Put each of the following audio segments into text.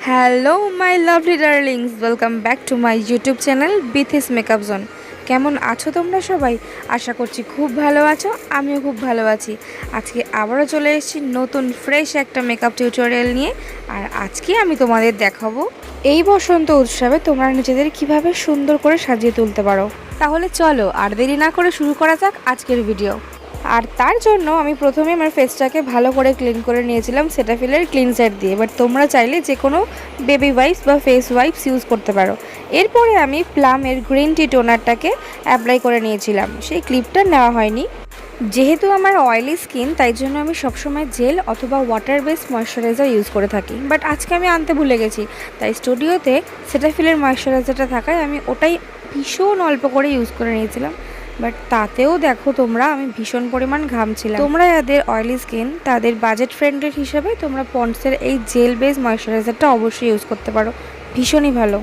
Hello my lovely darlings, welcome back to my YouTube channel Bithi's makeup zone. কেমন আছো তোমরা সবাই? আশা করছি খুব ভালো আছো, আমিও খুব ভালো আছি। আজকে আবারও চলে এসেছি নতুন ফ্রেশ একটা মেকআপ টিউটোরিয়াল নিয়ে। আর আজকে আমি তোমাদের দেখাবো এই বসন্ত উৎসবে তোমরা নিজেদের কিভাবে সুন্দর করে সাজিয়ে তুলতে পারো। তাহলে চলো আর দেরি না করে শুরু করা যাক আজকের ভিডিও। আর তার জন্য আমি প্রথমে আমার ফেসটাকে ভালো করে ক্লিন করে নিয়েছিলাম সেটাফিলের ক্লিনজার দিয়ে। বাট তোমরা চাইলে যে কোনো বেবি ওয়াইপস বা ফেস ওয়াইপস ইউজ করতে পারো। এরপরে আমি প্লামের গ্রিন টি টোনারটাকে অ্যাপ্লাই করে নিয়েছিলাম। সেই ক্লিপটা নেওয়া হয়নি, যেহেতু আমার অয়েলি স্কিন, তাই জন্য আমি সবসময় জেল অথবা ওয়াটার বেস ময়শ্চারাইজার ইউজ করে থাকি। বাট আজকে আমি আনতে ভুলে গেছি, তাই স্টুডিওতে সেটাফিলের ময়শ্চারাইজারটা থাকায় আমি ওটাই ভীষণ অল্প করে ইউজ করে নিয়েছিলাম। বাট তাতেও দেখো তোমরা, আমি ভীষণ পরিমাণ ঘামছিলাম। তোমরা যাদের অয়েলি স্কিন তাদের বাজেট ফ্রেন্ডের হিসাবে তোমরা পন্ডসের এই জেল বেস ময়শ্চারাইজারটা অবশ্যই ইউজ করতে পারো, ভীষণই ভালো।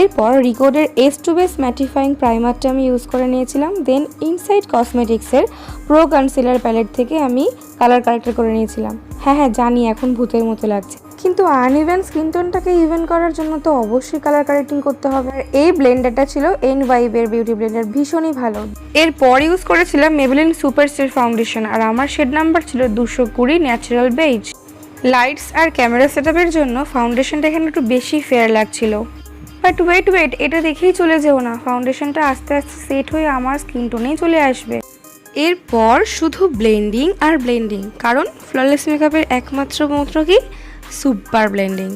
এরপর রিকোডের S2 বেস ম্যাটিফাইং প্রাইমারটা আমি ইউজ করে নিয়েছিলাম। দেন ইনসাইড কসমেটিক্সের প্রো কনসিলার প্যালেট থেকে আমি কালার কারেক্টর করে নিয়েছিলাম। হ্যাঁ জানি এখন ভূতের মতো লাগছে, কিন্তু আনইভেন স্কিন টোনটাকে ইভেন করার জন্য তো অবশ্যই কালার কারেক্টিং করতে হবে। আর এই ব্লেন্ডারটা ছিল এনওয়াইবের বিউটি ব্লেন্ডার, ভীষণই ভালো। এরপর ইউজ করেছিলাম মেবেলিন সুপারস্টার ফাউন্ডেশন, আর আমার শেড নাম্বার ছিল 220 ন্যাচারাল বেজ। লাইটস আর ক্যামেরা সেটআপের জন্য ফাউন্ডেশনটা এখানে একটু বেশি ফেয়ার লাগছিল। বাট ওয়েট, এটা দেখেই চলে যেও না, ফাউন্ডেশনটা আস্তে আস্তে সেট হয়ে আমার স্কিন টোনেই চলে আসবে। এরপর শুধু ব্লেন্ডিং আর ব্লেন্ডিং, কারণ ফ্ললেস মেকআপের একমাত্র মন্ত্র কি? Super blending.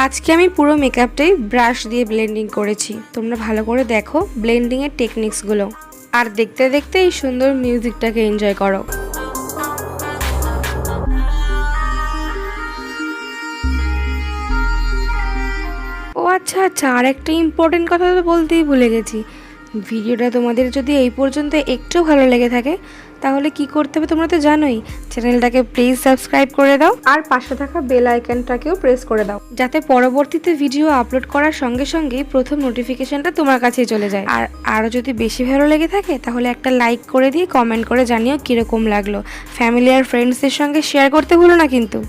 আজকে আমি পুরো মেকআপটাই ব্রাশ দিয়ে ব্লেন্ডিং করেছি। তোমরা ভালো করে দেখো ব্লেন্ডিংয়ের টেকনিক্সগুলো, আর দেখতে দেখতে এই সুন্দর মিউজিকটাকে এনজয় করো। ও আচ্ছা, আর একটা ইম্পর্টেন্ট কথা তো বলতেই ভুলে গেছি। ভিডিওটা তোমাদের যদি এই পর্যন্ত একটু ভালো লেগে থাকে তাহলে কি করতে হবে তোমরা তো জানোই, চ্যানেলটাকে প্লিজ সাবস্ক্রাইব করে দাও আর পাশে থাকা বেল আইকনটাকেও প্রেস করে দাও, যাতে পরবর্তীতে ভিডিও আপলোড করার সঙ্গে সঙ্গেই প্রথম নোটিফিকেশনটা তোমার কাছেই চলে যায়। আর আরও যদি বেশি ভালো লেগে থাকে তাহলে একটা লাইক করে দিয়ে কমেন্ট করে জানিও কীরকম লাগলো। ফ্যামিলি আর ফ্রেন্ডসদের সঙ্গে শেয়ার করতে ভুলো না কিন্তু।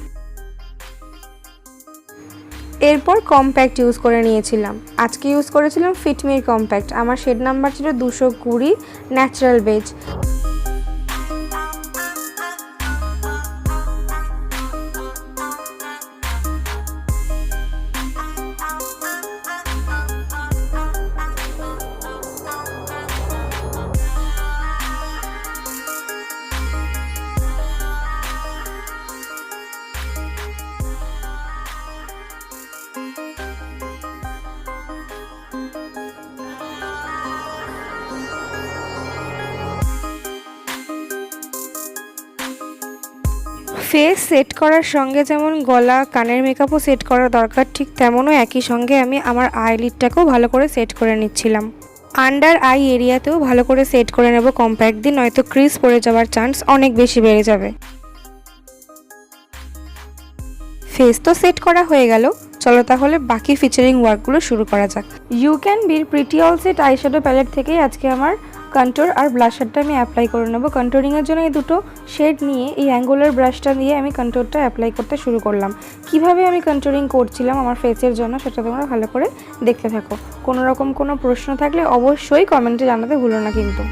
এরপর কম্প্যাক্ট ইউজ করে নিয়েছিলাম। আজকে ইউজ করেছিলাম ফিটমির কম্প্যাক্ট। আমার শেড নাম্বার ছিল 220 ন্যাচারাল বেজ। ফেস সেট করার সঙ্গে যেমন গলা কানের মেকআপও সেট করা দরকার, ঠিক তেমনও একই সঙ্গে আমি আমার আইলিডটাকেও ভালো করে সেট করে নিচ্ছিলাম। আন্ডার আই এরিয়াতেও ভালো করে সেট করে নেব কম্প্যাক্ট দিয়ে, নয়তো ক্রিজ পড়ে যাওয়ার চান্স অনেক বেশি বেড়ে যাবে। ফেস তো সেট করা হয়ে গেল, চলো তাহলে বাকি ফিচারিং ওয়ার্কগুলো শুরু করা যাক। You can be pretty all set eyeshadow palette থেকেই আজকে আমার কন্ট্যুর আর ব্লাশারটা আমি অ্যাপ্লাই করে নেবো। কন্ট্যুরিংয়ের জন্য এই দুটো শেড নিয়ে এই অ্যাঙ্গুলার ব্রাশটা দিয়ে আমি কন্ট্যুরটা অ্যাপ্লাই করতে শুরু করলাম। কিভাবে আমি কন্ট্যুরিং করছিলাম আমার ফেসের জন্য সেটা তোমরা ভালো করে দেখতে থাকো। কোনো রকম কোনো প্রশ্ন থাকলে অবশ্যই কমেন্টে জানাতে ভুলো না কিন্তু।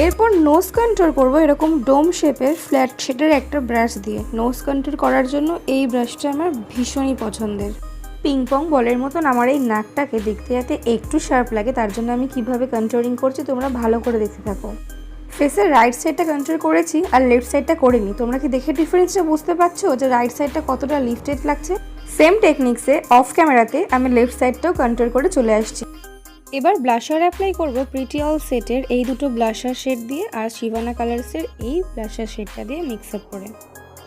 এরপর নোজ কন্ট্যুর করব এরকম ডোম শেপের ফ্ল্যাট শেডের একটা ব্রাশ দিয়ে। নোজ কন্ট্যুর করার জন্য এই ব্রাশটা আমার ভীষণই পছন্দের। পিংপং বলের মতন আমার এই নাকটাকে দেখতে যাতে একটু শার্প লাগে, তার জন্য আমি কিভাবে কন্ট্যুরিং করছি তোমরা ভালো করে দেখতে থাকো। ফেসের রাইট সাইডটা কন্ট্যুর করেছি আর লেফট সাইডটা করিনি। তোমরা কি দেখে ডিফারেন্সটা বুঝতে পারছো যে রাইট সাইডটা কতটা লিফটেড লাগছে? সেম টেকনিক্সে অফ ক্যামেরাতে আমি লেফট সাইডটাও কন্ট্যুর করে চলে আসছি। এবার ব্লাশার অ্যাপ্লাই করব প্রিটি অল সেটের এই দুটো ব্লাশার শেড দিয়ে আর শিভানা কালার্সের এই ব্লাশার শেডটা দিয়ে মিক্স আপ করে।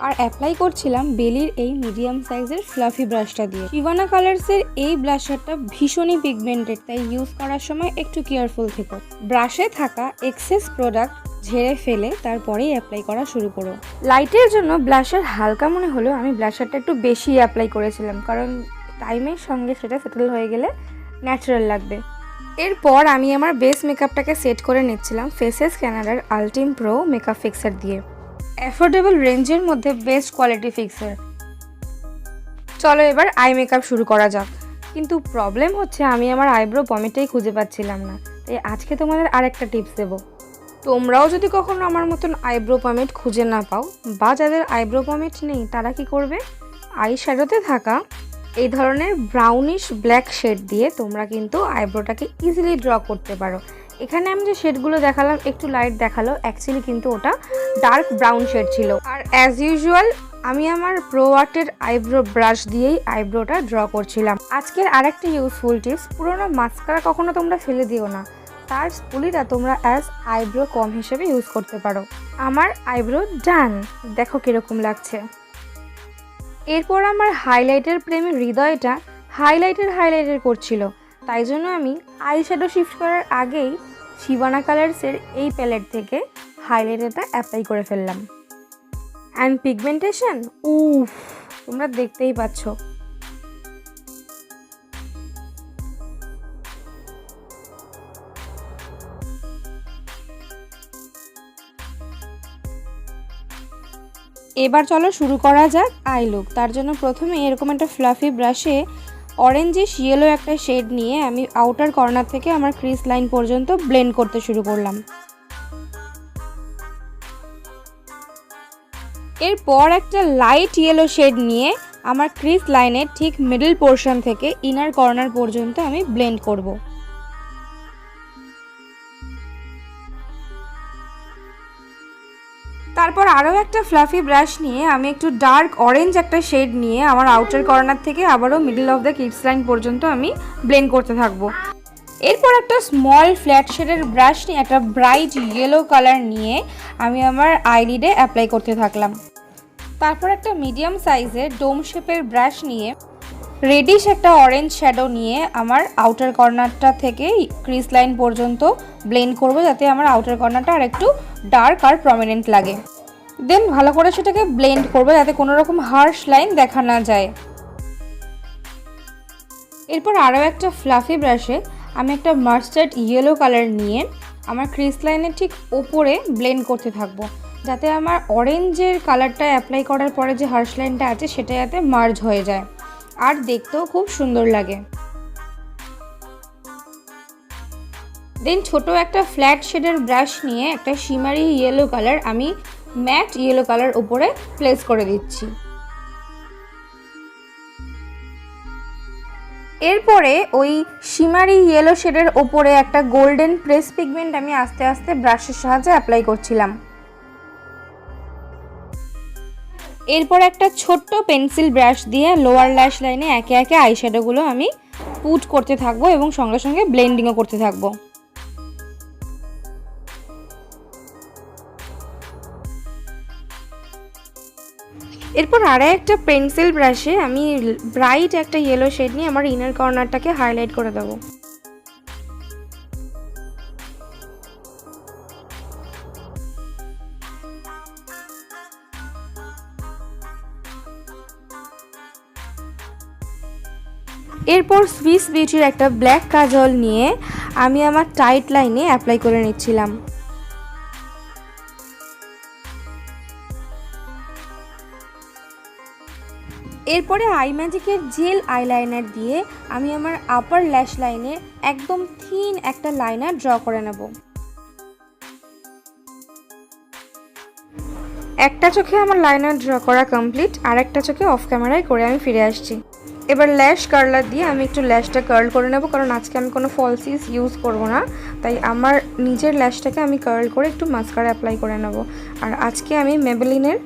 আর অ্যাপ্লাই করছিলাম বেলির এই মিডিয়াম সাইজের ফ্লাফি ব্রাশটা দিয়ে। শিভানা কালার্সের এই ব্লাশারটা ভীষণই পিগমেন্টেড, তাই ইউজ করার সময় একটু কেয়ারফুল থেকো। ব্রাশে থাকা এক্সেস প্রোডাক্ট ঝেড়ে ফেলে তারপরেই অ্যাপ্লাই করা শুরু করো। লাইটের জন্য ব্লাশার হালকা মনে হলেও আমি ব্লাশারটা একটু বেশি অ্যাপ্লাই করেছিলাম, কারণ টাইমের সঙ্গে সেটা সেটেল হয়ে গেলে ন্যাচারাল লাগবে। এরপর আমি আমার বেস মেকআপটাকে সেট করে নিচ্ছিলাম ফেসেস ক্যানাডার আলটিম প্রো মেকআপ ফিক্সার দিয়ে। অ্যাফোর্ডেবল রেঞ্জের মধ্যে বেস্ট কোয়ালিটি ফিক্সার। চলো এবার আই মেকআপ শুরু করা যাক। কিন্তু প্রবলেম হচ্ছে আমি আমার আইব্রো পমেটাই খুঁজে পাচ্ছিলাম না, তাই আজকে তোমাদের আরেকটা টিপস দেবো। তোমরাও যদি কখনো আমার মতন আইব্রো পমেট খুঁজে না পাও, বা যাদের আইব্রো পমেট নেই, তারা কি করবে, আই শ্যাডোতে থাকা এই ধরনের ব্রাউনিশ ব্ল্যাক শেড দিয়ে তোমরা কিন্তু আইব্রোটাকে ইজিলি ড্র করতে পারো। এখানে আমি যে শেডগুলো দেখালাম একটু লাইট দেখালো, অ্যাকচুয়ালি কিন্তু ওটা ডার্ক ব্রাউন শেড ছিল। আর অ্যাজ ইউজুয়াল আমি আমার প্রো আর্টের আইব্রো ব্রাশ দিয়েই আইব্রোটা ড্র করছিলাম। আজকের আরেকটা ইউজফুল টিপস, পুরোনো মাস্কারা কখনো তোমরা ফেলে দিও না, তার স্পুলিটা তোমরা অ্যাজ আইব্রো কম হিসেবে ইউজ করতে পারো। আমার আইব্রো ডান, দেখো কীরকম লাগছে। এরপর আমার হাইলাইটের প্রেমে হৃদয়টা হাইলাইটার করছিল, তাই জন্য আমি আই শ্যাডো শিফট করার আগেই শিবানা কালার্সের এই প্যালেট থেকে হাইলাইটারটা অ্যাপ্লাই করে ফেললাম। অ্যান্ড পিগমেন্টেশন, উফ, তোমরা দেখতেই পাচ্ছ। এবার চলো শুরু করা যাক আই লুক। তার জন্য প্রথমে এরকম একটা ফ্লাফি ব্রাশে অরেঞ্জিশ ইয়েলো একটা শেড নিয়ে আমি আউটার কর্নার থেকে আমার ক্রিস লাইন পর্যন্ত ব্লেন্ড করতে শুরু করলাম। এরপর একটা লাইট ইয়েলো শেড নিয়ে আমার ক্রিস লাইনের ঠিক মিডল পোর্শন থেকে ইনার কর্নার পর্যন্ত আমি ব্লেন্ড করব। তারপর আরও একটা ফ্লাফি ব্রাশ নিয়ে আমি একটু ডার্ক অরেঞ্জ একটা শেড নিয়ে আমার আউটার কর্নার থেকে আবারও middle of the lids line পর্যন্ত আমি ব্লেন্ড করতে থাকবো। এরপর একটা স্মল ফ্ল্যাট শেডের ব্রাশ নিয়ে একটা ব্রাইট ইয়েলো কালার নিয়ে আমি আমার আইলিডে অ্যাপ্লাই করতে থাকলাম। তারপর একটা মিডিয়াম সাইজের ডোম শেপের ব্রাশ নিয়ে রেডিশ একটা অরেঞ্জ শ্যাডো নিয়ে আমার আউটার কর্নারটা থেকে ক্রিস লাইন পর্যন্ত ব্লেন্ড করব, যাতে আমার আউটার কর্নারটা আর একটু ডার্ক আর প্রমিনেন্ট লাগে। দেন ভালো করে সেটাকে ব্লেন্ড করব যাতে কোনো রকম হার্শ লাইন দেখা না যায়। এরপর আরও একটা ফ্লাফি ব্রাশে আমি একটা মাস্টার্ড ইয়েলো কালার নিয়ে আমার ক্রিস লাইনের ঠিক ওপরে ব্লেন্ড করতে থাকবো, যাতে আমার অরেঞ্জের কালারটা অ্যাপ্লাই করার পরে যে হার্শ লাইনটা আছে সেটা যাতে মার্জ হয়ে যায় আর দেখতেও খুব সুন্দর লাগে। দেন ছোট একটা ফ্ল্যাট শেডের ব্রাশ নিয়ে একটা শিমারি ইয়েলো কালার আমি ম্যাট ইয়েলো কালার উপরে প্লেস করে দিচ্ছি। এরপরে ওই শিমারি ইয়েলো শেডের ওপরে একটা গোল্ডেন প্রেস পিগমেন্ট আমি আস্তে আস্তে ব্রাশের সাহায্যে অ্যাপ্লাই করছিলাম। এরপর একটা ছোট্ট পেন্সিল ব্রাশ দিয়ে লোয়ার ল্যাশ লাইনে একে একে আইশ্যাডোগুলো আমি পুট করতে থাকবো এবং সঙ্গে সঙ্গে ব্লেন্ডিংও করতে থাকবো। এরপর আরও একটা পেন্সিল ব্রাশে আমি ব্রাইট একটা ইয়েলো শেড নিয়ে আমার ইনার কর্নারটাকে হাইলাইট করে দেবো। এরপর সুইস বিউটির একটা ব্ল্যাক কাজল নিয়ে আমি আমার টাইট লাইনে অ্যাপ্লাই করে নিচ্ছিলাম। এরপরে আই ম্যাজিকের জেল আইলাইনার দিয়ে আমি আমার আপার ল্যাশ লাইনে একদম থিন একটা লাইনার ড্র করে নেব। একটা চোখে আমার লাইনার ড্র করা কমপ্লিট, আর একটা চোখে অফ ক্যামেরায় করে আমি ফিরে আসছি। এবার ল্যাশ কার্লার দিয়ে আমি একটু ল্যাশটা কার্ল করে নেব, কারণ আজকে আমি কোনো ফলসিস ইউজ করব না, তাই আমার নিজের ল্যাশটাকে আমি কার্ল করে একটু মাস্কারা অ্যাপ্লাই করে নেব। আর আজকে আমি মেবেলিনের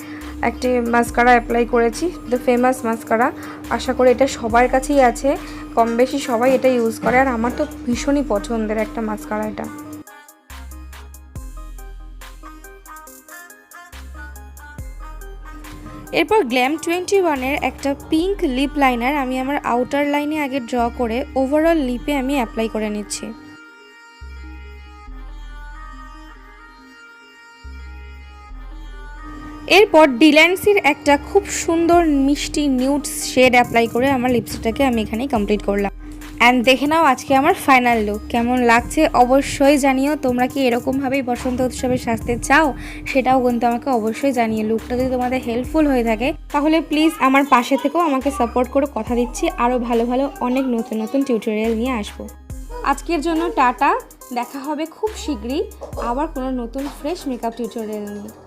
একটি মাস্কারা অ্যাপ্লাই করেছি, দ্য ফেমাস মাস্কারা। আশা করি এটা সবার কাছেই আছে, কম বেশি সবাই এটা ইউজ করে, আর আমার তো ভীষণই পছন্দের একটা মাস্কারা এটা। এরপর গ্ল্যাম 21-এর একটা পিঙ্ক লিপ লাইনার আমি আমার আউটার লাইনে আগে ড্র করে ওভারঅল লিপে আমি অ্যাপ্লাই করে নিচ্ছি। এরপর ডিল্যান্সির একটা খুব সুন্দর মিষ্টি নিউড শেড অ্যাপ্লাই করে আমার লিপস্টিকটাকে আমি এখানেই কমপ্লিট করলাম। অ্যান্ড দেখে নাও আজকে আমার ফাইনাল লুক কেমন লাগছে অবশ্যই জানিও। তোমরা কি এরকমভাবেই বসন্ত উৎসবে সাজতে চাও সেটাও কিন্তু আমাকে অবশ্যই জানিয়ে। লুকটা যদি তোমাদের হেল্পফুল হয়ে থাকে তাহলে প্লিজ আমার পাশে থেকেও আমাকে সাপোর্ট করো। কথা দিচ্ছি আরও ভালো ভালো অনেক নতুন নতুন টিউটোরিয়াল নিয়ে আসবো। আজকের জন্য টাটা, দেখা হবে খুব শীঘ্রই আবার কোনো নতুন ফ্রেশ মেকআপ টিউটোরিয়াল নিয়ে।